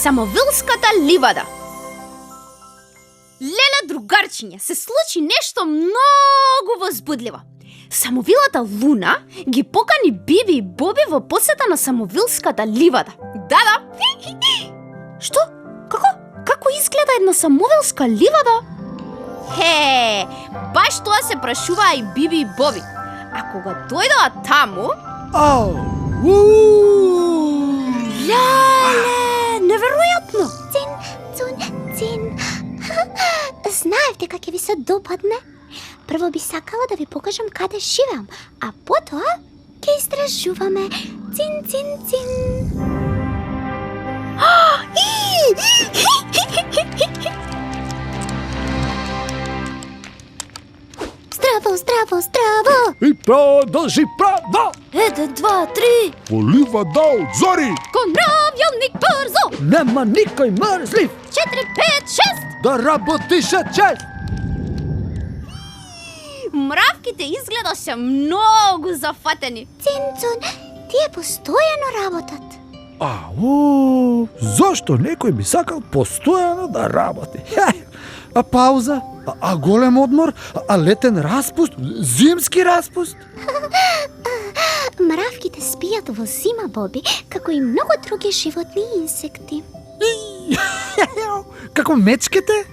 Самовилската ливада. Леле, другарчиња, се случи нешто многу возбудливо. Самовилата Луна ги покани Биби и Боби во посета на Самовилската ливада. Да. Што? Како изгледа една самовилска ливада? Баш тоа се прашуваа и Биби и Боби. А кога дојдоа таму... Леле, неверојатно! Цин. Знаев дека ќе ви се допадне. Прво би сакала да ви покажам каде живеам, а потоа ќе истражуваме. Цин. Здраво! И продолжи право! 1, 2, 3. Поливада од зори! Кон мравјалник брзо! Нема никој мрзлив! 4, 5, 6. Да работише чест! Мравките изгледаше многу зафатени. Цин, тие постојано работат. Зошто некој би сакал постојано да работи? А пауза? А голем одмор? А летен распуст? Зимски распуст? Мравките спијат во зима, Боби, како и многу други животни и инсекти. Како мечките?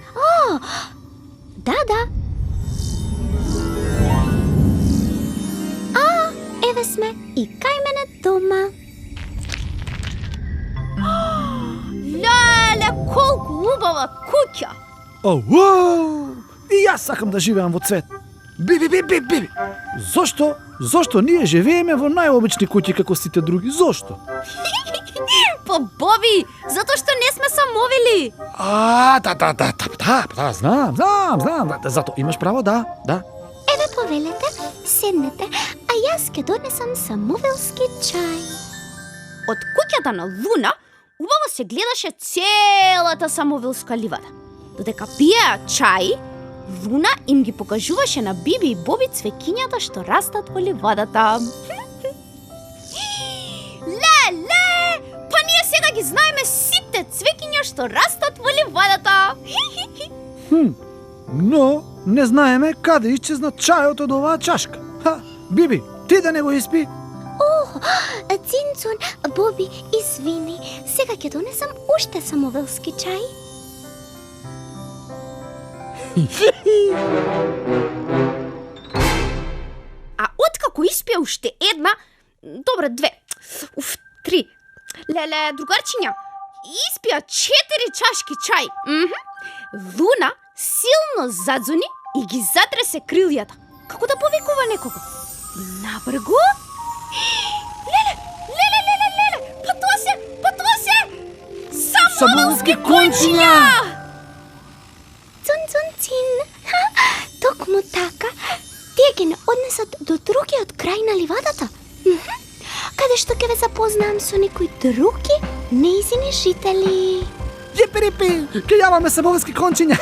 Да. Еве сме и кај мене дома. Леле, колку убава куќа! И јас сакам да живеам во цвет. Биби. Зошто ние живееме во најобични куќи како сите други? Зошто? Па Боби, затоа што не сме самовили. Да, знам. Зато имаш право, да. Еве повелете, седнете, а јас ќе донесам самовилски чај. Од куќата на Луна убаво се гледаше целата Самовилска ливада. Додека пиеа чај, Луна им ги покажуваше на Биби и Боби цвеќињата што растат во ливадата. Леле, па ние сега ги знаеме сите цвеќиња што растат во ливадата. Но не знаеме каде исчезна чајот од оваа чашка. Биби, ти да не го испи? Цинцун, Боби, извини, сега ќе донесам уште самовилски чај. А откако испија уште една, добре, 2, 3, леле, другарчиња, испија 4 чашки чај. Луна силно задзуни и ги затресе крилјата, како да повикува некого. Набргу? Леле, па тоа се самовилски кончиња! Цин, токму така, тие ќе не однесат до другиот крај на ливадата. Каде што ќе ве запознаам со некои други неизини жители. Јепи, ќе јаваме самовилски кончиња.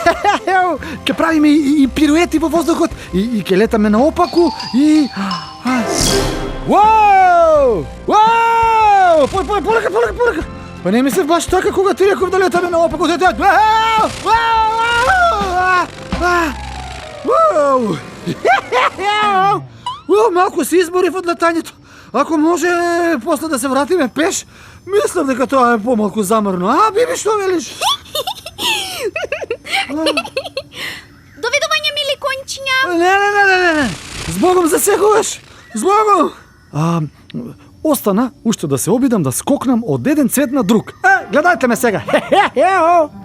Ќе правиме и пируети во воздухот и ќе летаме наопаку и... Вау! Полека! Па не мислев баш така кога ти реков да летаме наопаку. Малку се изборив од летањето. Ако може после да се вратиме пеш, мислам дека тоа е помалку замрно. Биби, што велиш? Довидување, мили кончиња. Не. Збогом за секогаш. Збогом. Остана уште да се обидам да скокнам од еден цвет на друг. Гледајте ме сега.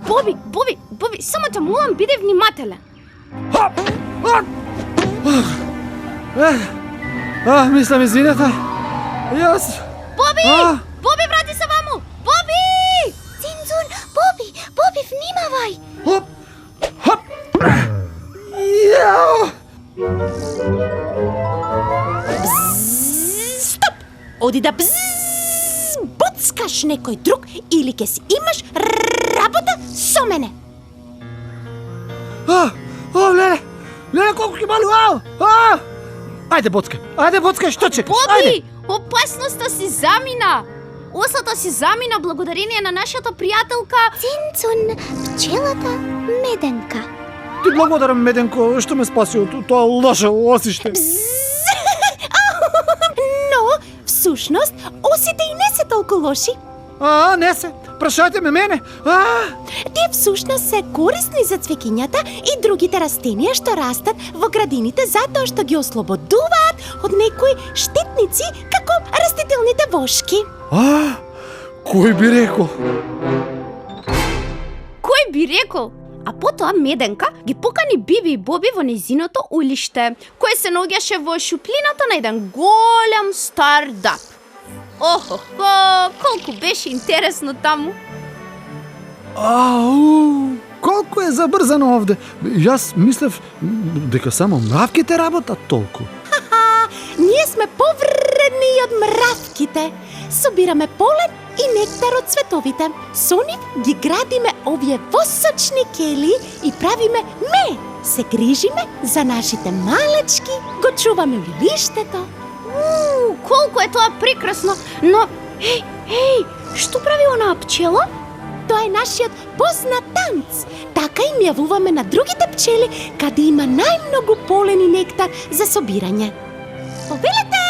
Боби, само те молам, биде внимателен. Мислам, извинете. Јас... Боби, врати се ваму! Боби! Цинцун, Боби, внимавај! Стоп! Оди да буцкаш некој друг или ќе си имаш работа со мене. Леле, колку ќе малу, Ајде, боцкај, што чекаш? Боби, опасноста си замина. осата си замина благодарение на нашата пријателка. Цинцун, пчелата Меденка. Ти благодарам, Меденко, што ме спаси од тоа лошо осиште. Но, всушност, осите и не се толку лоши. Не се. Прашајте ме мене. Тие всушност се корисни за цвеќињата и другите растенија што растат во градините затоа што ги ослободуваат од некои штетници како растителните вошки. Кој би рекол? Кој би рекол? А потоа Меденка ги покани Биби и Боби во нејзиното улиште, кое се наоѓаше во шуплината на еден голем стар даб. Охо-хо, колку беше интересно таму. Колку е забрзано овде. Јас мислев дека само мравките работат толку. Ние сме повредни и од мравките. Собираме полен и нектар од цветовите. Со нив ги градиме овие восочни кели и правиме мед. Се грижиме за нашите малечки, го чуваме лилиштето. Колку е тоа прекрасно, но еј, што прави онаа пчела? Тоа е нашиот познат танц. Така им јавуваме на другите пчели каде има најмногу полен и нектар за собирање. Повелете,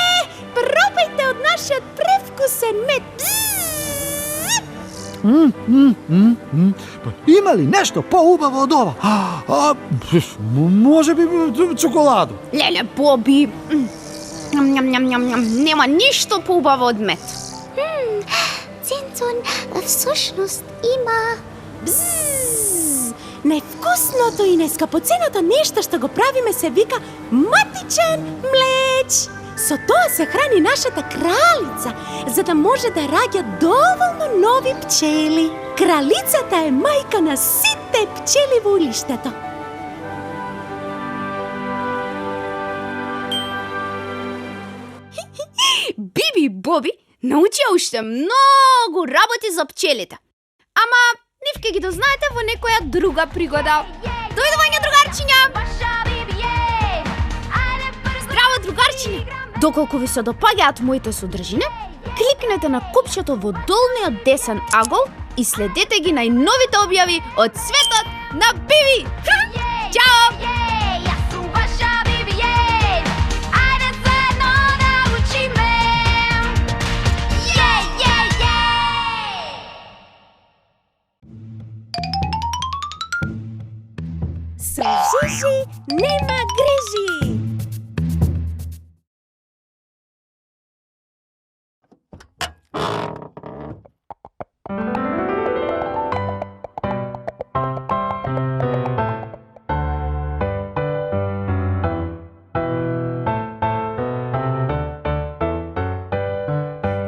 пробајте од нашиот превкусен мед. Има ли нешто поубаво од ова? Може би чоколадо. Леле, Боби, нема ништо поубаво од мед. Цинцун, всушност има... Највкусното и најскапоценото нешто што го правиме се вика матичен млеч. Со тоа се храни нашата кралица, за да може да раѓа доволно нови пчели. Кралицата е мајка на сите пчели во улиштето. Биби и Боби научија уште многу работи за пчелите. Ама, нив ке ги дознаете во некоја друга пригода. Дојдување, другарчиња! Здраво, другарчиња! Доколку ви се допаѓаат моите содржини, кликнете на копчето во долниот десен агол и следете ги најновите објави од светот на Биби! Чао! Со Жижи нема грижи.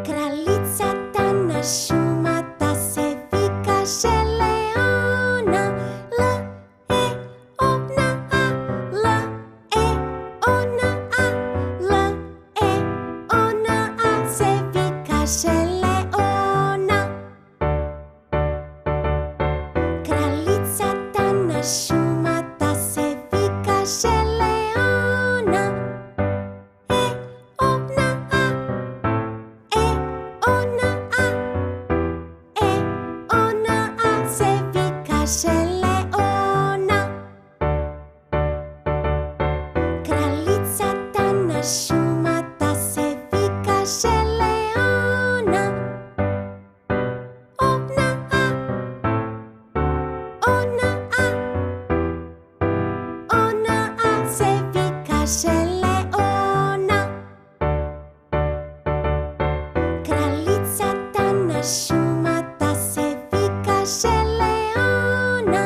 Кралицата на шумата се викаше Леона. Шумата се викаше Леона. Се викаше Леона. Кралицата на шумата се викаше Леона. Се викаше Леона. Кралицата на шумата се викаше Леона. Се викаше Леона. Кралицата на шумата се викаше Леона. Кралицата на шумата се викаше Леона. Кралицата на шумата се викаше Леона.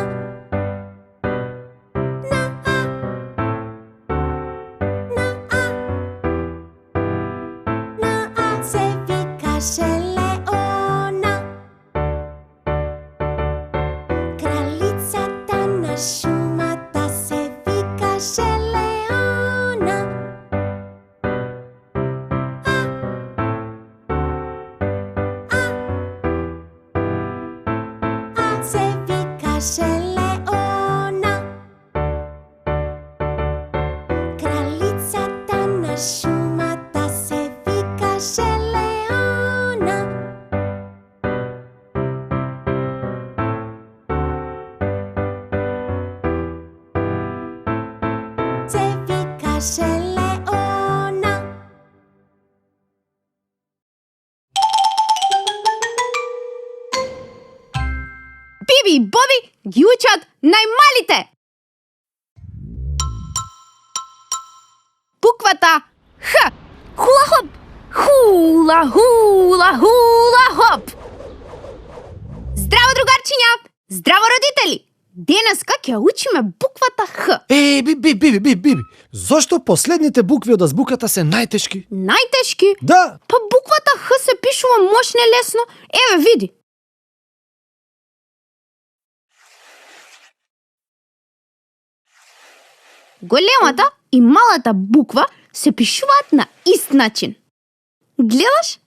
Кралицата на шумата се викаше Леона. Кралицата на шумата се викаше Леона. Кралицата на шумата се викаше Леона. Кралицата на шумата се викаше Леона. Биби и Боби ги учат најмалите. Буквата Х. Хула хоп. Хула, хула, хула хоп. Здраво, другарчиња! Здраво, родители! Денеска ќе учиме буквата Х. Биби, зошто последните букви од азбуката се најтешки? Најтешки? Да, Па буквата Х се пишува мощне лесно. Еве, види. Големата и малата буква се пишуваат на ист начин. Гледаш?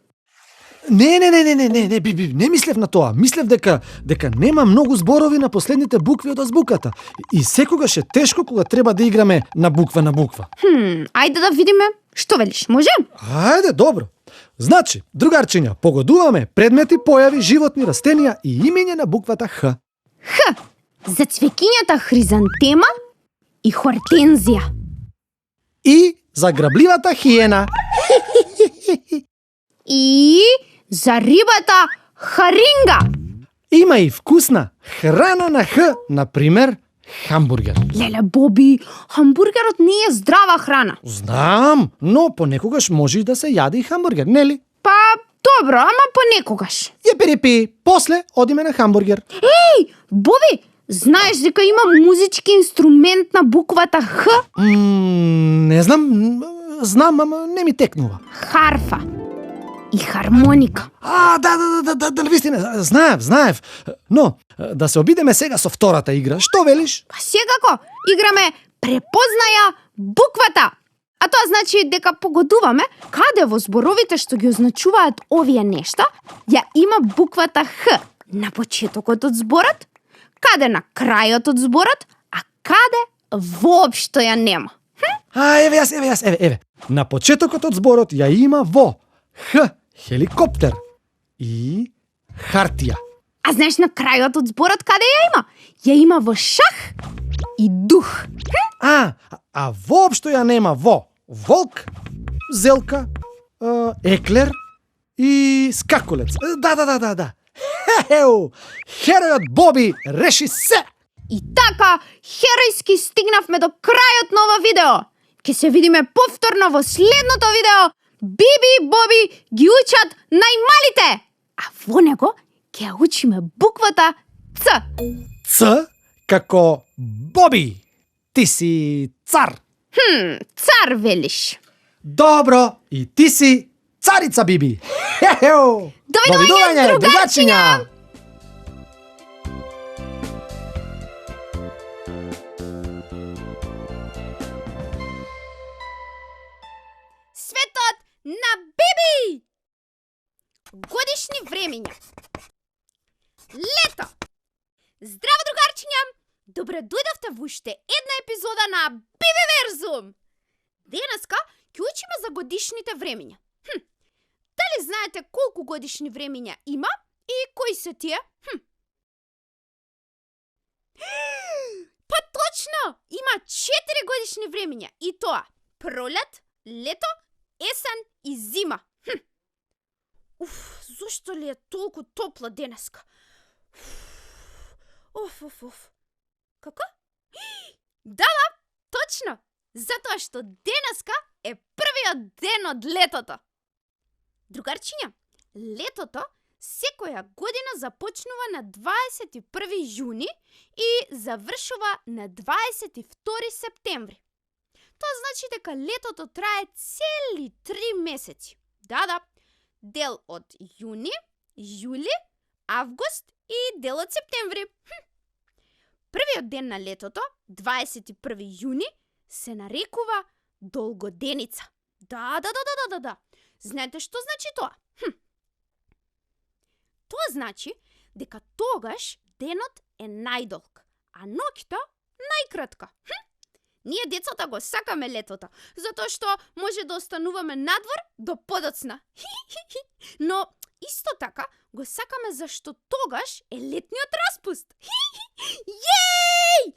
Не, Биби, не мислев на тоа. Мислев дека нема многу зборови на последните букви од азбуката. И секогаш е тешко кога треба да играме на буква. Ајде да видиме. Што велиш, може? Ајде, добро. Значи, другарчиња, погодуваме предмети, појави, животни, растенија и имење на буквата Х. Х. За цвеќињата хризантема и хортензија. И за грабливата хиена. И за рибата харинга. Има и вкусна храна на Х, например, хамбургер. Леле, Боби, хамбургерот не е здрава храна. Знам, но понекогаш може и да се јаде и хамбургер, нели? Па, добро, ама понекогаш. Јеперипи, после одиме на хамбургер. Еј, Боби, знаеш дека има музички инструмент на буквата Х? Не знам, ама не ми текнува. Харфа и хармоника. Да, вистина, знаев. Но, да се обидеме сега со втората игра, што велиш? Па секако, играме препознаја буквата. А тоа значи дека погодуваме каде во зборовите што ги означуваат овие нешта ја има буквата Х на почетокот од зборот, каде на крајот од зборот, а каде воопшто ја нема. Еве јас. На почетокот од зборот ја има во Х, хеликоптер и хартија. А знаеш на крајот од зборот каде ја има? Ја има во шах и дух. А воопшто ја нема во волк, зелка, еклер и скакулец. Да. Херојот Боби реши се! И така, херојски стигнавме до крајот на ова видео. Ке се видиме повторно во следното видео. Биби и Боби ги учат најмалите. А во него ќе ја учиме буквата Ц. Ц како Боби. Ти си цар. Цар велиш. Добро, и ти си царица, Биби. Довидување, другарчиња! Светот на Биби! Годишни времиња. Лето! Здраво, другарчиња! Добре дојдовте во уште една епизода на Бибиверзум! Денеска ќе учиме за годишните времиња. Дали знаете колку годишни времиња има и кои се тие? Па точно! Има 4 годишни времиња и тоа пролет, лето, есен и зима. Зошто ли е толку топла денеска? Како? Да, точно! Затоа што денеска е првиот ден од летото. Другарчиња, летото секоја година започнува на 21 јуни и завршува на 22 септември. Тоа значи дека летото трае цели 3 месеци. Да, дел од јуни, јули, август и дел од септември. Првиот ден на летото, 21 јуни, се нарекува долгоденица. Да. Знаете што значи тоа? Тоа значи дека тогаш денот е најдолг, а ноќта најкратка. Ние децата го сакаме летото, затоа што може да остануваме надвор до подоцна. Но исто така го сакаме зашто тогаш е летниот распуст. Јеј!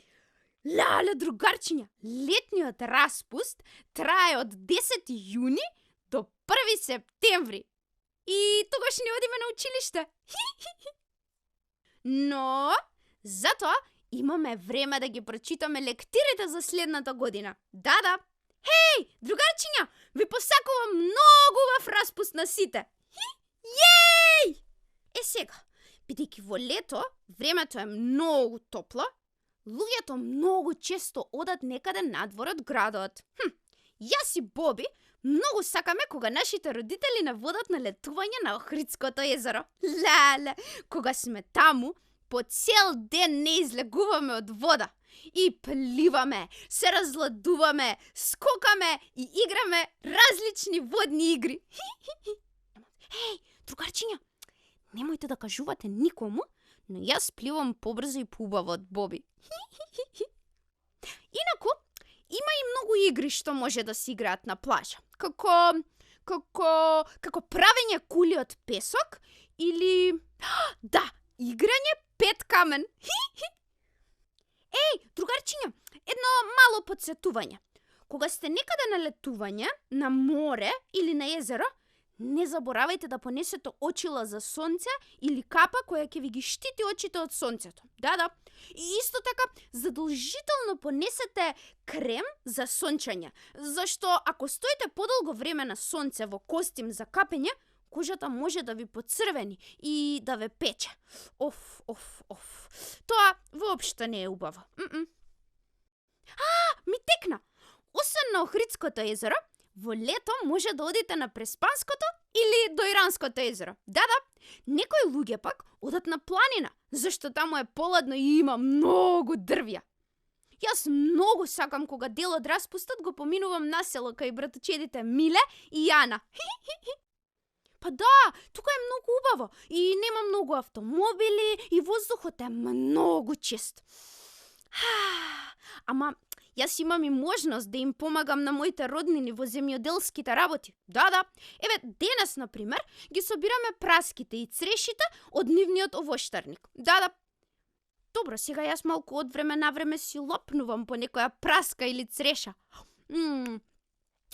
Леле, другарчиња, летниот распуст трае од 10 јуни до 1 септември. И тогаш не одиме на училиште. Но Затоа имаме време да ги прочитаме лектирите за следната година. Да. Хеј, другарчиња, ви посакувам многу убав распуст на сите. Јеј! Сега, бидејќи во лето времето е многу топло, луѓето многу често одат некаде надвор од градот. Јас и Боби многу сакаме кога нашите родители не водат на летување на Охридското езеро. Леле, кога сме таму, по цел ден не излегуваме од вода. И пливаме, се разладуваме, скокаме и играме различни водни игри. Еј, другарчиња, немојте да кажувате никому, но јас пливам побрзо и поубаво од Боби. Инаку, има и многу игри што може да се играат на плажа. Како правење кули од песок или да, играње пет камен. Еј, другарчиња, едно мало подсетување. Кога сте некаде на летување, на море или на езеро, не заборавајте да понесете очила за сонце или капа која ќе ви ги штити очите од сонцето. Да. И исто така, задолжително понесете крем за сончање, зашто ако стоите подолго време на сонце во костим за капење, кожата може да ви поцрвени и да ве пече. Оф. Тоа воопшто не е убаво. Ми текна! Освен на Охридското езеро, во лето може да одите на Преспанското или до Иранското езеро. Да, некои луѓе пак одат на планина, зашто таму е поладно и има многу дрвја. Јас многу сакам кога дел од распустот го поминувам на село кај братучедите Миле и Јана. Па да, тука е многу убаво и нема многу автомобили и воздухот е многу чист. Ама јас имам и можност да им помагам на моите роднини во земјоделските работи. Да. Еве, денес, например, ги собираме праските и црешите од нивниот овоштарник. Да. Добро, сега јас малку од време на време си лопнувам по некоја праска или цреша.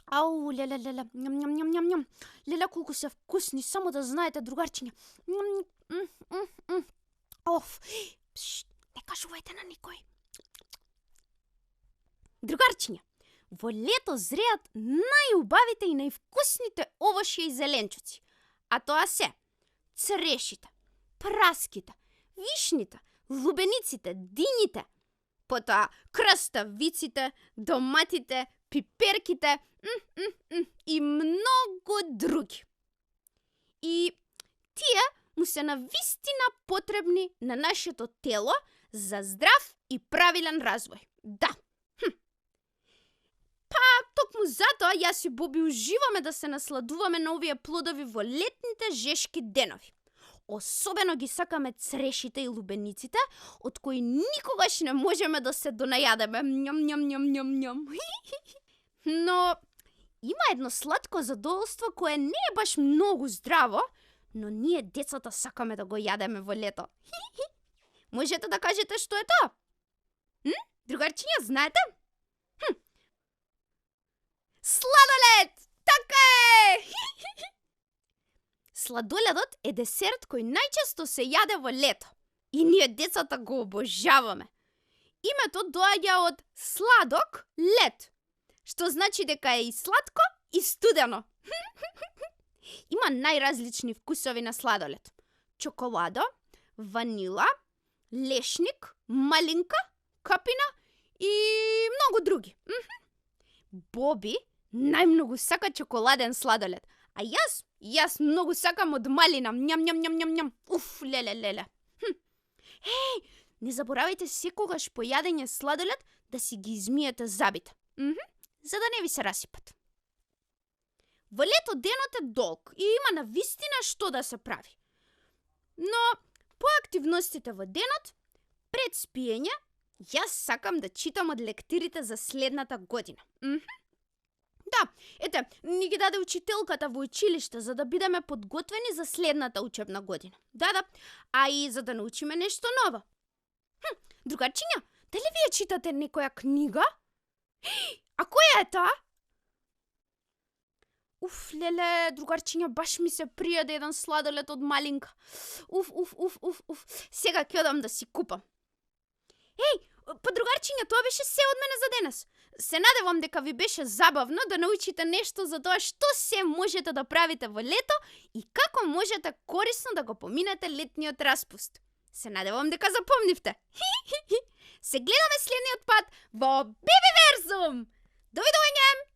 Ау, леле, ням. Леле, колку се вкусни, само да знаете, другарчиња. Оф, не кажувајте на никој. Другарчиња, во лето зреат најубавите и највкусните овошје и зеленчуци. А тоа се црешите, праските, вишните, лубениците, дињите, потоа краставиците, доматите, пиперките и многу други. И тие му се навистина потребни на нашето тело за здрав и правилен развој. Да. Токму затоа јас и Боби уживаме да се насладуваме на овие плодови во летните жешки денови. Особено ги сакаме црешите и лубениците, од кои никогаш не можеме да се донајадеме. Ням. Но има едно сладко задоволство кое не е баш многу здраво, но ние децата сакаме да го јадеме во лето. Можете да кажете што е тоа? Другарчиња, знаете? Сладолед! Така е! Сладоледот е десерт кој најчесто се јаде во лето. И ние децата го обожаваме. Името доаѓа од сладок лед, што значи дека е и сладко и студено. Има најразлични вкусови на сладолед. Чоколадо, ванила, лешник, малинка, капина и многу други. Боби најмногу сака чоколаден сладолед, а јас многу сакам од малина. Ням. Уф, леле. Еј, не заборавајте секогаш по јадење сладолед да си ги измиете забите, за да не ви се расипат. Во лето денот е долг и има навистина што да се прави. Но по активностите во денот, пред спиење, јас сакам да читам од лектирите за следната година. Да, ете, ни ги даде учителката во училиште за да бидеме подготвени за следната учебна година. Да, а и за да научиме нешто ново. Другарчиња, дали вие читате некоја книга? А која е таа? Уф, леле, другарчиња, баш ми се пријаде еден сладолед од малинка. Уф. Сега ќе одам да си купам. Подругарчиња, тоа беше се од мене за денес. Се надевам дека ви беше забавно да научите нешто за тоа што се можете да правите во лето и како можете корисно да го поминете летниот распуст. Се надевам дека запомнивте. Се гледаме следниот пат во Бебеверзум. Довидување!